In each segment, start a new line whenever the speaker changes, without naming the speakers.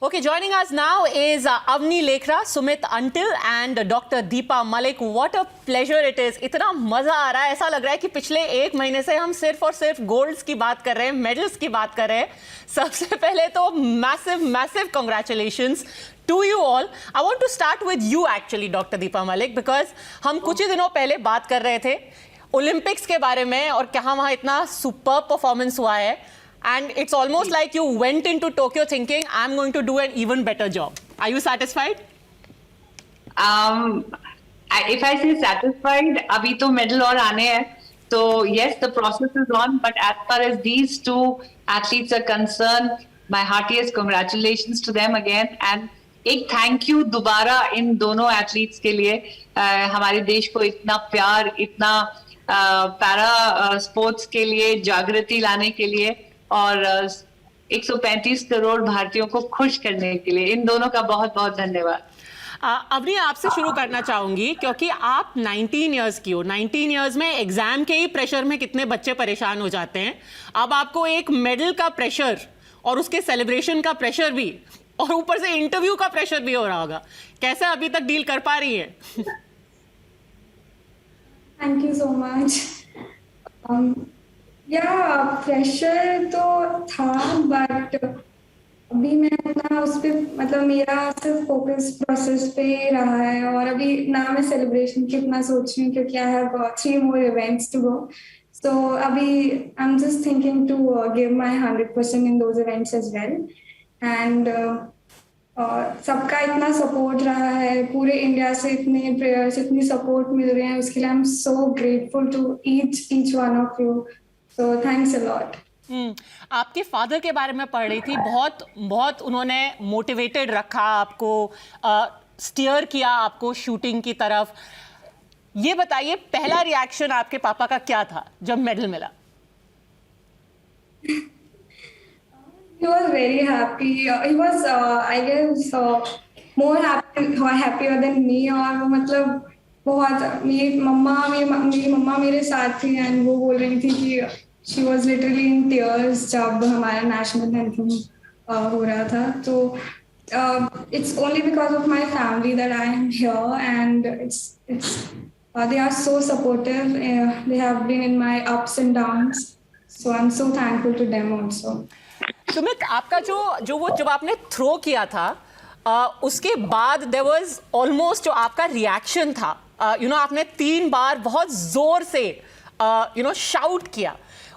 Okay, joining us now is Avni Lekhra, Sumit Until and Dr. Deepa Malik. What a pleasure it is. इतना मजा आ रहा है, ऐसा लग रहा है कि पिछले एक महीने से हम सिर्फ और सिर्फ गोल्ड्स की बात कर रहे हैं, मेडल्स की बात कर रहे हैं. सबसे पहले तो massive congratulations to you all. I want to start with you actually, Dr. Deepa Malik, because हम कुछ ही दिनों पहले बात कर रहे थे ओलंपिक्स के बारे में और कहाँ वहाँ इतना सुपर परफॉर्मेंस हुआ है. And it's almost like you went into Tokyo thinking, I'm going to do an even better job. Are you satisfied?
If I say satisfied, अभी तो medal और आने हैं. So yes, the process is on. But as far as these two athletes are concerned, my heartiest congratulations to them again. And एक thank you दोबारा इन दोनों athletes के लिए. हमारे देश को इतना प्यार, इतना पैरा स्पोर्ट्स के लिए जागृति लाने के लिए और 135 करोड़ भारतीयों को खुश करने के लिए इन दोनों का बहुत बहुत धन्यवाद.
अवनी, आपसे शुरू करना चाहूंगी क्योंकि आप 19 इयर्स की हो. 19 इयर्स में एग्जाम के ही प्रेशर में कितने बच्चे परेशान हो जाते हैं. अब आपको एक मेडल का प्रेशर और उसके सेलिब्रेशन का प्रेशर भी और ऊपर से इंटरव्यू का प्रेशर भी हो रहा होगा. कैसे अभी तक डील कर पा रही है?
Thank you so much. Pressure तो था बट अभी मैं उतना उस पर मतलब मेरा सिर्फ फोकस प्रोसेस पे ही रहा है और अभी ना मैं सेलिब्रेशन की इतना सोच रही हूँ क्योंकि I have 3 more events to go. So अभी I'm just thinking to give my 100% in those events as well. And सबका इतना सपोर्ट रहा है, पूरे इंडिया से इतने प्रेयर्स, इतनी सपोर्ट मिल रही है, उसके लिए I am so grateful to each one of you. So thanks a lot.
आपके फादर के बारे में पढ़ रही थी, बहुत उन्होंने मोटिवेटेड रखा आपको, स्टीयर किया आपको शूटिंग की तरफ. ये बताइए पहला रिएक्शन आपके पापा का क्या था जब मेडल मिला?
He was very happy. He was, I guess, more happier than me. और मतलब बहुत मेरी मम्मा मेरे साथ थी एंड वो बोल रही थी कि she was literally in tears जब हमारा national anthem हो रहा था. तो it's only because of my family that I am here and it's they are so supportive. They have been in my ups and downs. So I'm so thankful to them also.
Sumit, आपका जब आपने throw किया था उसके बाद there was almost जो आपका reaction था, आपने 3 बार बहुत जोर से शाउट किया.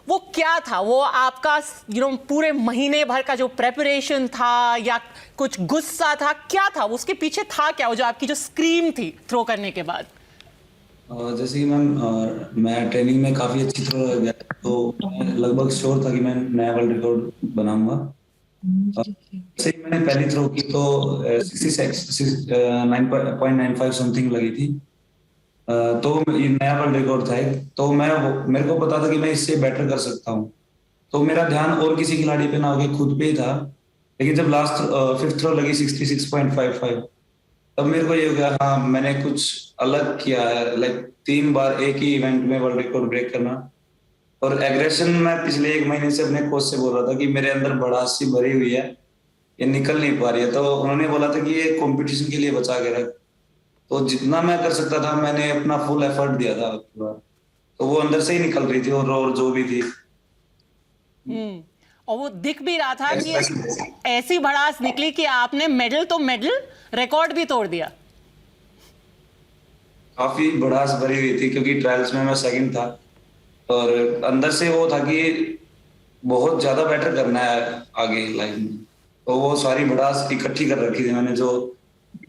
वो क्या था? वो आपका पूरे महीने भर का जो प्रेपरेशन था या कुछ गुस्सा था, क्या था उसके पीछे? था क्या वो जो आपकी जो स्क्रीम थी थ्रो करने के बाद?
जैसे कि मैम मैं ट्रेनिंग में काफी अच्छी थ्रो गया तो मैं लगभग श्योर था कि मैं नया वर्ल्ड रिकॉर्ड बनाऊंगा. जैसे ही मैंने पहली थ्रो की तो 9.95 समथिंग लगी थी. तो ये नया वर्ल्ड रिकॉर्ड था. तो मेरे को पता था कि मैं इससे बेटर कर सकता हूँ. तो मेरा ध्यान और किसी खिलाड़ी पे ना होके खुद पे ही था. लेकिन जब लास्ट 5th थ्रो लगी 66.55 तब मेरे को ये हो गया, हाँ मैंने कुछ अलग किया है. लाइक 3 बार एक ही इवेंट में वर्ल्ड रिकॉर्ड ब्रेक करना. और एग्रेशन मैं पिछले 1 महीने से अपने कोच से बोल रहा था कि मेरे अंदर भड़ास सी भरी हुई है, ये निकल नहीं पा रही है. तो उन्होंने बोला था कि ये कंपटीशन के लिए बचा के रख. तो जितना मैं कर सकता था मैंने अपना फुल एफर्ट दिया था. तो वो अंदर से ही निकल रही थी और जो भी थी.
और वो दिख भी रहा था कि ऐसी भड़ास निकली कि आपने मेडल रिकॉर्ड भी तोड़ दिया.
काफी भड़ास भरी हुई थी क्योंकि ट्रायल्स में मैं सेकंड था और अंदर से वो था कि बहुत ज्यादा बेटर करना है आगे लाइफ में. तो वो सारी भड़ास इकट्ठी कर रखी थी मैंने, जो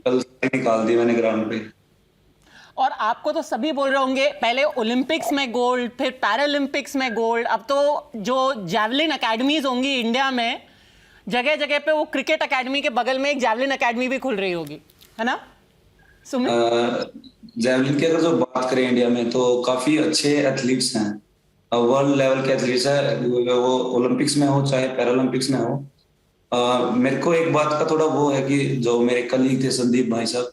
कल निकाल दी मैंने ग्राउंड पे.
और आपको तो सभी बोल रहे होंगे, पहले ओलंपिक्स में गोल्ड, फिर पैरालंपिक्स में गोल्ड, अब तो जो जैवलिन अकेडमीज होंगी इंडिया में जगह जगह पे, वो क्रिकेट अकेडमी के बगल में एक जैवलिन अकेडमी भी खुल रही होगी, है ना सुमित?
जैवलिन की अगर जो बात करें इंडिया में तो काफी अच्छे एथलीट्स हैं, वर्ल्ड लेवल के एथलीट्स हैं, वो ओलंपिक्स में हो चाहे पैरालंपिक्स में हो. मेरे को एक बात का थोड़ा वो है कि जो मेरे कलीग थे संदीप भाई साहब,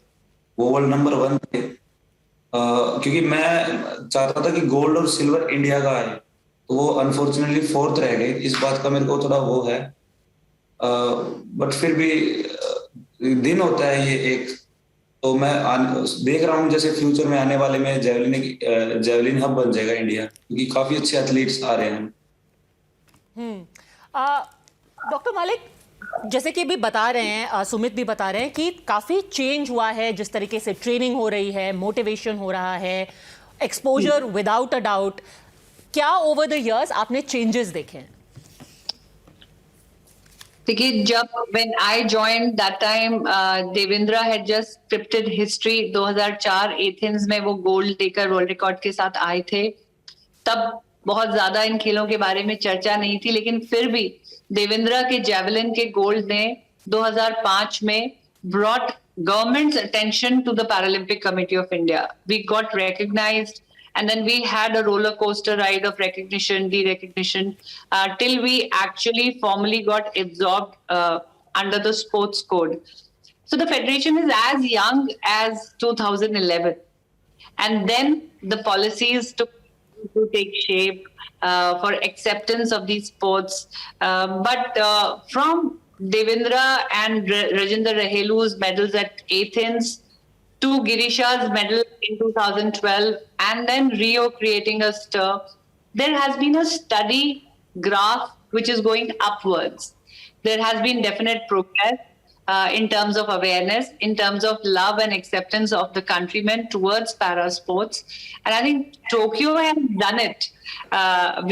वो वर्ल्ड नंबर 1 थे. क्योंकि मैं चाहता था कि गोल्ड और सिल्वर इंडिया का आए, तो वो अनफॉर्चुनेटली 4th रह गए. इस बात का मेरे को थोड़ा वो है. बट फिर भी दिन होता है ये एक। तो मैं देख रहा हूँ जैसे फ्यूचर में आने वाले में जेवलिन हब बन जाएगा इंडिया, क्योंकि काफी अच्छे एथलीट्स आ रहे हैं।
डॉक्टर मलिक, जैसे कि अभी बता रहे हैं, सुमित भी बता रहे हैं कि काफी चेंज हुआ है, जिस तरीके से ट्रेनिंग हो रही है, मोटिवेशन हो रहा है, एक्सपोजर विदाउट अ डाउट। क्या ओवर द इयर्स आपने चेंजेस देखे हैं?
देखिए, जब when I joined that time, Devendra had just scripted history। 2004 Athens में वो गोल्ड लेकर वर्ल्ड रिकॉर्ड के साथ आए थे। तब बहुत ज्यादा इन खेलों के बारे में चर्चा नहीं थी, लेकिन फिर भी देवेंद्र के जेवलिन के गोल्ड ने 2005 में brought government's attention to the Paralympic Committee of India. We got recognized, and then we had a roller coaster ride of recognition, de-recognition, till we actually formally got absorbed under the sports code. So the federation is as young as 2011, and then the policies to take shape for acceptance of these sports. But from Devendra and Rajendra Rahelu's medals at Athens to Girisha's medal in 2012, and then Rio creating a stir, there has been a steady graph which is going upwards. There has been definite progress in terms of awareness, in terms of love and acceptance of the countrymen towards para sports. And I think Tokyo has done it.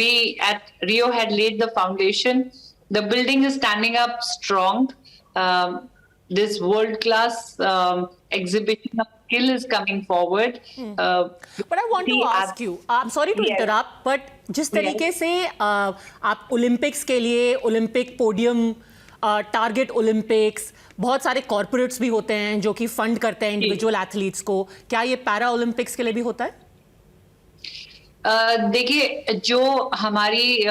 We at Rio had laid the foundation. The building is standing up strong. This world-class exhibition of skill is coming forward.
But I want to ask you, I'm sorry to interrupt, but जिस तरीके से आप Olympics के लिए Olympic podium, target Olympics, बहुत सारे corporates भी होते हैं जो कि फंड करते हैं इंडिविजुअल एथलीट्स को, क्या ये पैरा ओलंपिक्स के लिए भी होता है?
देखिए, जो हमारी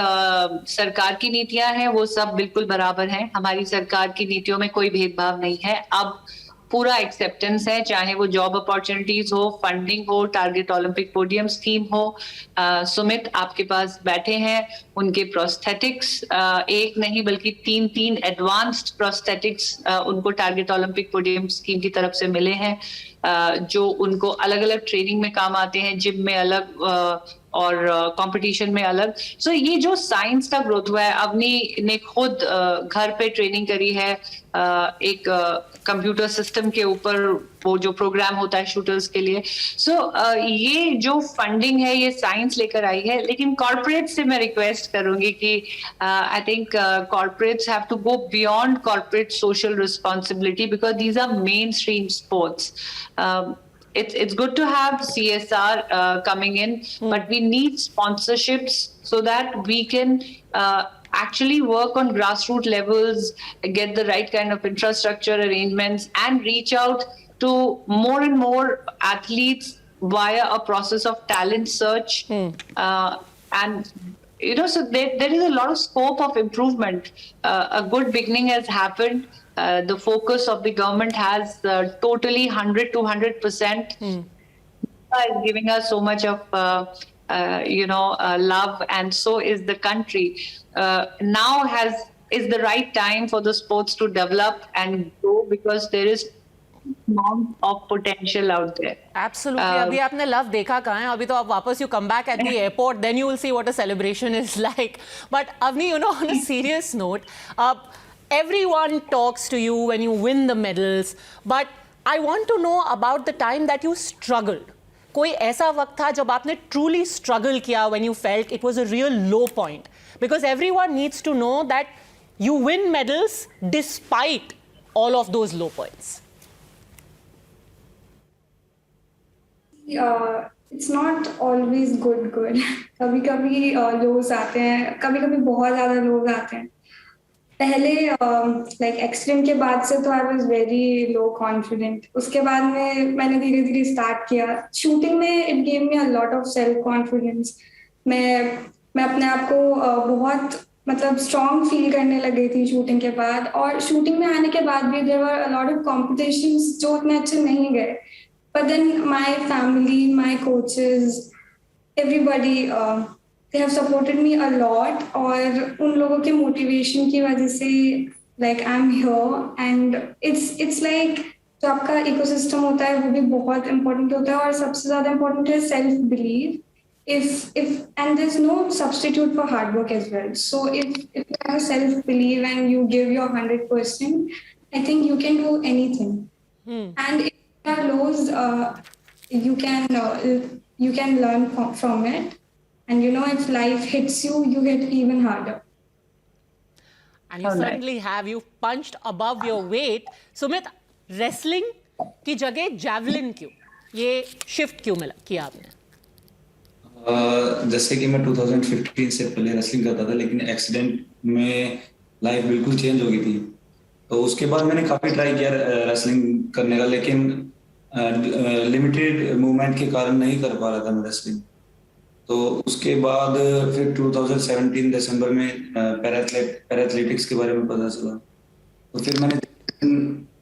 सरकार की नीतियां हैं वो सब बिल्कुल बराबर हैं। हमारी सरकार की नीतियों में कोई भेदभाव नहीं है। अब पूरा एक्सेप्टेंस है, चाहे वो जॉब अपॉर्चुनिटीज हो, फंडिंग हो, टारगेट ओलंपिक पोडियम स्कीम हो। सुमित आपके पास बैठे हैं, उनके प्रोस्थेटिक्स एक नहीं बल्कि तीन एडवांस्ड प्रोस्थेटिक्स उनको टारगेट ओलंपिक पोडियम स्कीम की तरफ से मिले हैं, जो उनको अलग अलग ट्रेनिंग में काम आते हैं, जिम में अलग और कंपटीशन में अलग। सो ये जो साइंस का ग्रोथ हुआ है, अवनी ने खुद घर पे ट्रेनिंग करी है एक कंप्यूटर सिस्टम के ऊपर, वो जो प्रोग्राम होता है शूटर्स के लिए। सो ये जो फंडिंग है ये साइंस लेकर आई है। लेकिन कॉर्पोरेट से मैं रिक्वेस्ट करूंगी कि I think corporates have to go beyond corporate social responsibility, because these are mainstream sports. It's good to have CSR coming in, but we need sponsorships so that we can actually work on grassroots levels, get the right kind of infrastructure arrangements, and reach out to more and more athletes via a process of talent search. And so there is a lot of scope of improvement. A good beginning has happened. The focus of the government has totally 100 to 100%. Is giving us so much of love, and so is the country. Now is the right time for the sports to develop and grow, because there is amount of potential out there.
Absolutely. अभी आपने love देखा कहाँ है? अभी तो आप वापस you come back at the airport, then you will see what a celebration is like. But Avni, on a serious note, everyone talks to you when you win the medals, but I want to know about the time that you struggled. कोई ऐसा वक्त था जब आपने truly struggle किया, when you felt it was a real low point? Because everyone needs to know that you win medals despite all of those low points.
It's not always good. कभी कभी लोज आते हैं, कभी कभी बहुत ज्यादा लोज आते हैं। पहले लाइक एक्सट्रीम के बाद से तो I was very low confident. उसके बाद में मैंने धीरे धीरे स्टार्ट किया शूटिंग में। It gave me a lot of self confidence. मैं अपने आप को बहुत मतलब स्ट्रॉन्ग फील करने लगी थी शूटिंग के बाद। और शूटिंग में आने के बाद भी there were a lot of competitions जो उतने अच्छे नहीं गए। But then my family, my coaches, everybody they have supported me a lot, और उन लोगों के मोटिवेशन की वजह से like I'm here, and it's like जो आपका इकोसिस्टम होता है वो भी बहुत इम्पोर्टेंट होता है, और सबसे ज्यादा इम्पोर्टेंट है self believe. If and there's no substitute for hard work as well. So if you have self belief and you give your 100%, I think you can do anything. And if there are lows, you can learn from it. And you know, if life hits you, you hit even harder.
And you certainly have. You punched above your weight. Sumit, wrestling की जगह javelin क्यों? ये shift क्यों मिला किया आपने?
जैसे कि मैं 2015 से पहले रेसलिंग करता था, लेकिन एक्सीडेंट में लाइफ बिल्कुल चेंज हो गई थी. तो उसके बाद मैंने काफी ट्राई किया रेसलिंग करने का, लेकिन लिमिटेड मूवमेंट के कारण नहीं कर पा रहा था मैं रेसलिंग. तो उसके बाद फिर 2017 दिसंबर में पैराएथलेटिक्स के बारे में पता चला. तो फिर मैंने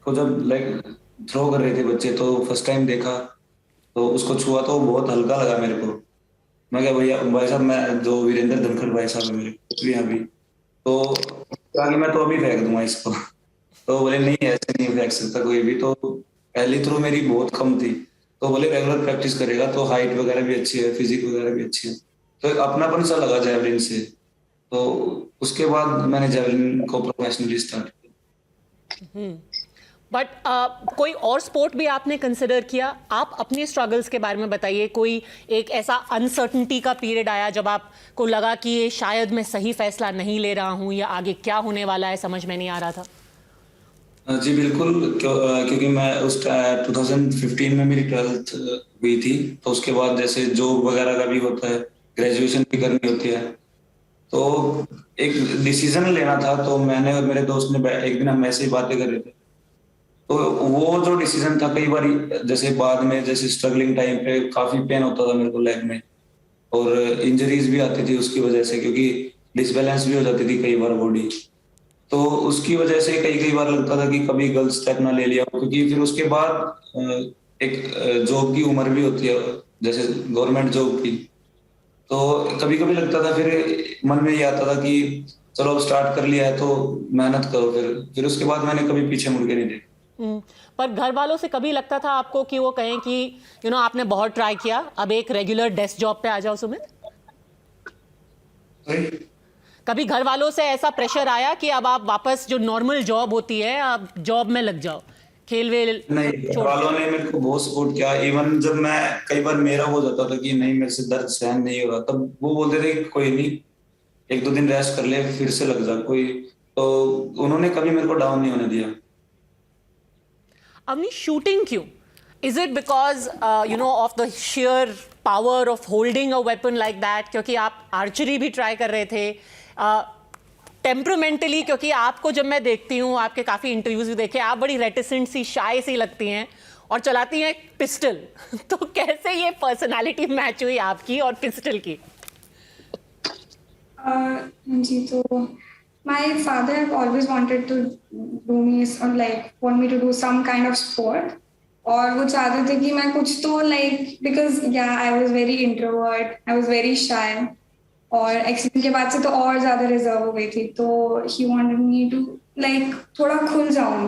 को जब लाइक थ्रो कर रहे थे बच्चे, तो फर्स्ट टाइम देखा, तो उसको छुआ तो बहुत हल्का लगा मेरे को. मैं क्या भैया भाई साहब, मैं जो वीरेंद्र धनखड़ भाई साहब है मेरे भी अभी, तो कहा कि मैं तो अभी फेंक दूंगा इसको. तो बोले नहीं, ऐसे नहीं फेंक सकता कोई भी. तो पहली थ्रो मेरी बहुत कम थी, तो बोले रेगुलर प्रैक्टिस करेगा तो हाइट वगैरह भी अच्छी है, फिजिक वगैरह भी अच्छी है, तो एक अपनापन सा लगा जेवलिन से. तो उसके बाद मैंने जेवलिन को प्रोफेशनली स्टार्ट किया.
बट कोई और स्पोर्ट भी आपने कंसिडर किया? आप अपने स्ट्रगल्स के बारे में बताइए. कोई एक ऐसा अनसर्टनिटी का पीरियड आया जब आपको लगा कि ये शायद मैं सही फैसला नहीं ले रहा हूँ, या आगे क्या होने वाला है समझ में नहीं आ रहा था?
जी बिल्कुल, क्योंकि मैं उस 2015 में मेरी 12th हुई थी. तो उसके बाद जैसे जॉब वगैरह का भी होता है, ग्रेजुएशन भी करनी होती है, तो एक डिसीजन लेना था. तो मैंने और मेरे दोस्त ने एक दिन हम ऐसे ही बातें कर रहे थे, तो वो जो डिसीजन था, कई बार जैसे बाद में जैसे स्ट्रगलिंग टाइम पे काफी पेन होता था मेरे को लेग में, और इंजरीज भी आती थी उसकी वजह से, क्योंकि डिसबैलेंस भी हो जाती थी कई बार बॉडी. तो उसकी वजह से कई बार लगता था कि कभी गलत स्टेप ना ले लिया, क्योंकि फिर उसके बाद एक जॉब की उम्र भी होती है, जैसे गवर्नमेंट जॉब की. तो कभी कभी लगता था, फिर मन में ये आता था कि चलो अब स्टार्ट कर लिया है तो मेहनत करो. फिर उसके बाद मैंने कभी पीछे मुड़ के नहीं देखा.
पर घर वालों से कभी लगता था आपको कि वो कहें कि आपने बहुत ट्राई किया, अब एक रेगुलर डेस्क जॉब पे आ जाओ सुमित? कभी घर वालों से ऐसा प्रेशर आया कि अब आप वापस जो नॉर्मल जॉब होती है, आप जॉब में लग जाओ, खेल वेल?
नहीं, घर वालों ने मेरे को बहुत सपोर्ट किया. इवन जब मैं कई बार मेरा हो जाता था कि नहीं मेरे से दर्द सहन नहीं हो रहा, तब वो बोलते थे कोई नहीं, 1-2 दिन रेस्ट कर ले, फिर से लग जा कोई. तो उन्होंने कभी मेरे को डाउन नहीं होने दिया.
अपनी शूटिंग क्यों? Is it because of the sheer power of holding a weapon like that? क्योंकि आप आर्चरी भी ट्राई कर रहे थे. टेम्परामेंटली, क्योंकि आपको जब मैं देखती हूँ, आपके काफ़ी इंटरव्यूज भी देखे, आप बड़ी रेटिसेंट सी, शाय सी लगती हैं और चलाती हैं पिस्टल. तो कैसे ये पर्सनालिटी मैच हुई आपकी और पिस्टल की?
जी, तो my father always wanted to do me, or like want me to do some kind of sport. और वो चाहते थे कि मैं कुछ तो because I was very introvert, I was very shy, और एक्सीडेंट के बाद से तो और ज्यादा रिजर्व हो गई थी. तो he wanted me to थोड़ा खुल जाऊं.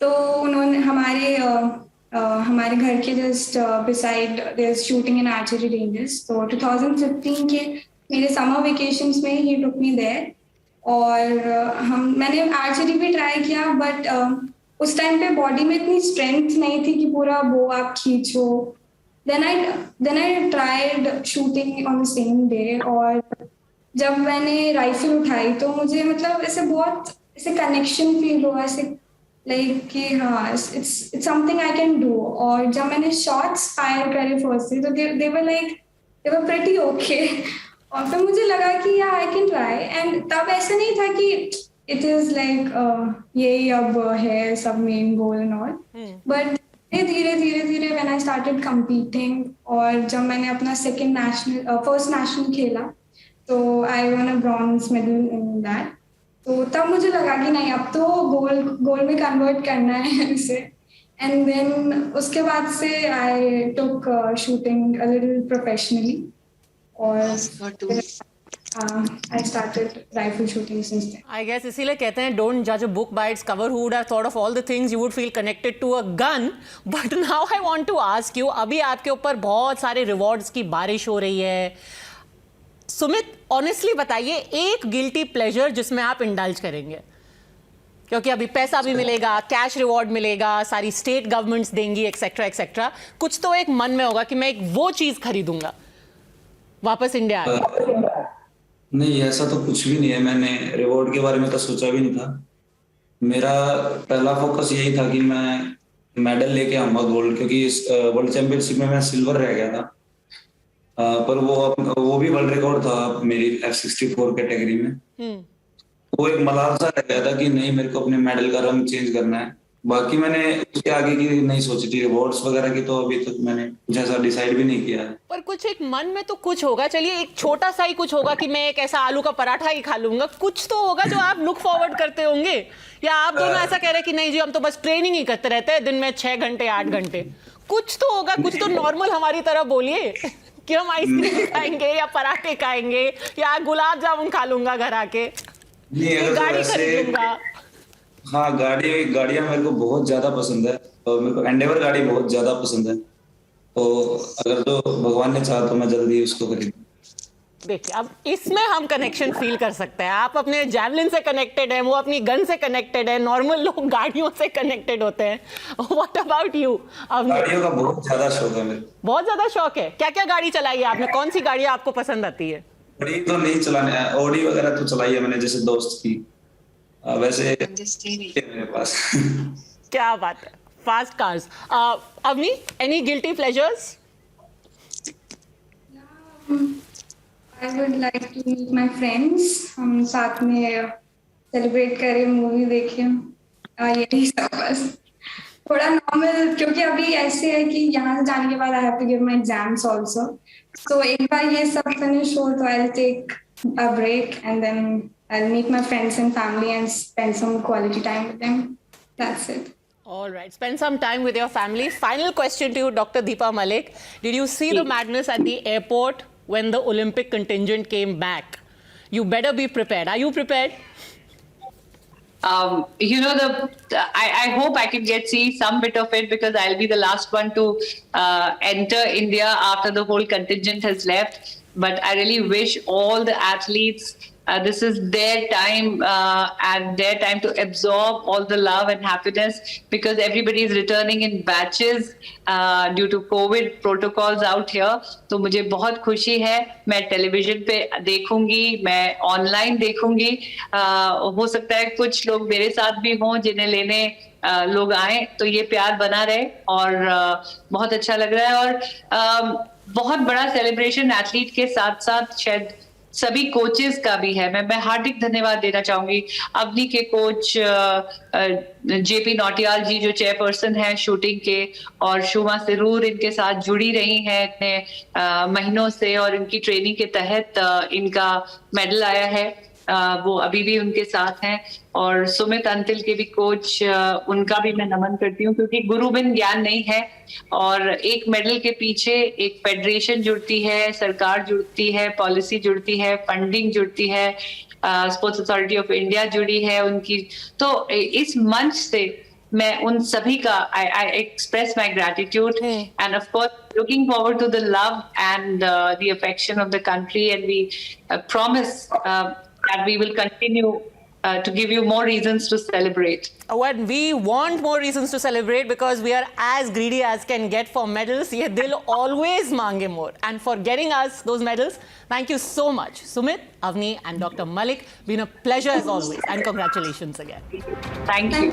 तो उन्होंने हमारे घर के just beside there's shooting and archery ranges. तो 2015 के मेरे समर वेकेशंस में he took me there. और मैंने आर्चरी भी ट्राई किया, बट उस टाइम पे बॉडी में इतनी स्ट्रेंथ नहीं थी कि पूरा बो आप खींचो. Then I tried shooting on the same day, और जब मैंने राइफल उठाई तो मुझे मतलब ऐसे कनेक्शन फील हुआ, ऐसे कि हाँ it's something I can do. और जब मैंने शॉट्स फायर करे फर्स्ट तो दे वर प्रीटी ओके. और फिर मुझे लगा कि आई कैन ट्राई. एंड तब ऐसे नहीं था कि इट इज यही अब है सब main goal and all, but धीरे धीरे व्हेन आई स्टार्टेड कंपीटिंग, और जब मैंने अपना फर्स्ट नेशनल खेला, तो I won a bronze medal in that. तो तब मुझे लगा कि नहीं, अब तो गोल में कन्वर्ट करना है इसे. एंड देन उसके बाद से आई टुक शूटिंग अ लिटिल प्रोफेशनली. और I started rifle shooting since then.
I guess इसीलिए कहते हैं don't judge a book by its cover. Who would have thought of all the things you would feel connected to a gun? But now I want to ask you, अभी आपके ऊपर बहुत सारे rewards की बारिश हो रही है. सुमित, ऑनेस्टली बताइए, एक गिल्टी प्लेजर जिसमें आप इंडल्ज करेंगे, क्योंकि अभी पैसा भी मिलेगा, कैश रिवॉर्ड मिलेगा, सारी स्टेट गवर्नमेंट्स देंगी, एक्सेट्रा एक्सेट्रा. कुछ तो एक मन में होगा कि मैं एक वो चीज खरीदूंगा वापस इंडिया आके.
नहीं, ऐसा तो कुछ भी नहीं है. मैंने रिवॉर्ड के बारे में तो सोचा भी नहीं था. मेरा पहला फोकस यही था कि मैं मेडल लेके आऊंगा गोल्ड, क्योंकि इस वर्ल्ड चैंपियनशिप में मैं सिल्वर रह गया था. पर वो भी वर्ल्ड रिकॉर्ड था मेरी F64 कैटेगरी में. वो एक मलाल सा रह गया था कि नहीं, मेरे को अपने मेडल का रंग चेंज करना है. बाकी मैंने उसके आगे की नहीं सोची थी, रिवॉर्ड्स वगैरह की तो अभी तक मैंने कुछ ऐसा डिसाइड भी नहीं किया है.
पर कुछ एक मन में तो कुछ होगा. चलिए, एक छोटा सा ही कुछ होगा कि मैं एक ऐसा आलू का पराठा ही खा लूंगा. कुछ तो होगा जो आप लुक फॉरवर्ड करते होंगे, या आप दोनों ऐसा कह रहे हैं कि नहीं जी, हम तो बस ट्रेनिंग ही करते रहते हैं दिन में 6 घंटे 8 घंटे. कुछ तो होगा, कुछ तो नॉर्मल हमारी तरह बोलिए कि हम आइसक्रीम खाएंगे या पराठे खाएंगे या गुलाब जामुन खा लूंगा घर आके, गाड़ी खरीदूंगा.
हाँ, गाड़ियां मेरे को बहुत ज्यादा पसंद है, और मेरे को एंडेवर गाड़ी बहुत ज्यादा पसंद है. तो अगर तो भगवान ने चाहा तो मैं जल्दी उसको खरीदूं.
देखिए, अब इसमें हम कनेक्शन फील कर सकते हैं. आप अपने जैवलिन से कनेक्टेड हैं, वो अपनी गन से कनेक्टेड है. नॉर्मल लोग गाड़ियों से कनेक्टेड होते हैं. What about you?
गाड़ियों का बहुत ज्यादा शौक है मेरे को.
बहुत ज्यादा शौक है. क्या क्या गाड़ी चलाई है आपने? कौन सी गाड़ी आपको पसंद आती है?
गाड़ी तो नहीं चलाने, ऑडी वगैरह तो चलाई है मैंने, जैसे दोस्त की. वैसे मेरे पास
क्या बात है, fast cars. Avani, any guilty pleasures?
I would like to meet my friends. हम साथ में सेलिब्रेट करें, मूवी देखें, यही सब बस. थोड़ा नॉर्मल, क्योंकि अभी ऐसे है कि यहाँ से जाने के बाद I have to give my exams also. So एक बार ये सब फिनिश हो तो I'll take a break and then I'll meet my friends and family and spend some quality time with them. That's it.
All right, spend some time with your family. Final question to you, Dr. Deepa Malik. Did you see the madness at the airport when the Olympic contingent came back? You better be prepared. Are you prepared?
I hope I can see some bit of it, because I'll be the last one to enter India after the whole contingent has left. But I really wish all the athletes, this is their time and their time to absorb all the love and happiness, because everybody is returning in batches due to COVID protocols out here. तो मुझे बहुत खुशी है. मैं television पे देखूंगी, मैं online देखूंगी. हो सकता है कुछ लोग मेरे साथ भी हों जिन्हें लेने लोग आए, तो ये प्यार बना रहे. और बहुत अच्छा लग रहा है. और बहुत बड़ा सेलिब्रेशन एथलीट के साथ साथ शायद सभी कोचेस का भी है. मैं हार्दिक धन्यवाद देना चाहूंगी अवनी के कोच जेपी नौटियाल जी, जो चेयरपर्सन है शूटिंग के, और शुमा सिरूर इनके साथ जुड़ी रही हैं इतने महीनों से, और इनकी ट्रेनिंग के तहत इनका मेडल आया है. वो अभी भी उनके साथ हैं. और सुमित अंतिल के भी कोच, उनका भी मैं नमन करती हूँ, क्योंकि गुरु बिन ज्ञान नहीं है. और एक मेडल के पीछे एक फेडरेशन जुड़ती है, सरकार जुड़ती है, पॉलिसी जुड़ती है, फंडिंग जुड़ती है, स्पोर्ट्स अथॉरिटी ऑफ इंडिया जुड़ी है उनकी. तो इस मंच से मैं उन सभी का I express my gratitude, and of course looking forward to the love and the affection of the country, and we promise that we will continue to give you more reasons to celebrate.
Well, we want more reasons to celebrate, because we are as greedy as can get for medals. Ye dil always mange more. And for getting us those medals, thank you so much, Sumit, Avni and Dr. Malik. Been a pleasure as always, and congratulations again.
Thank you.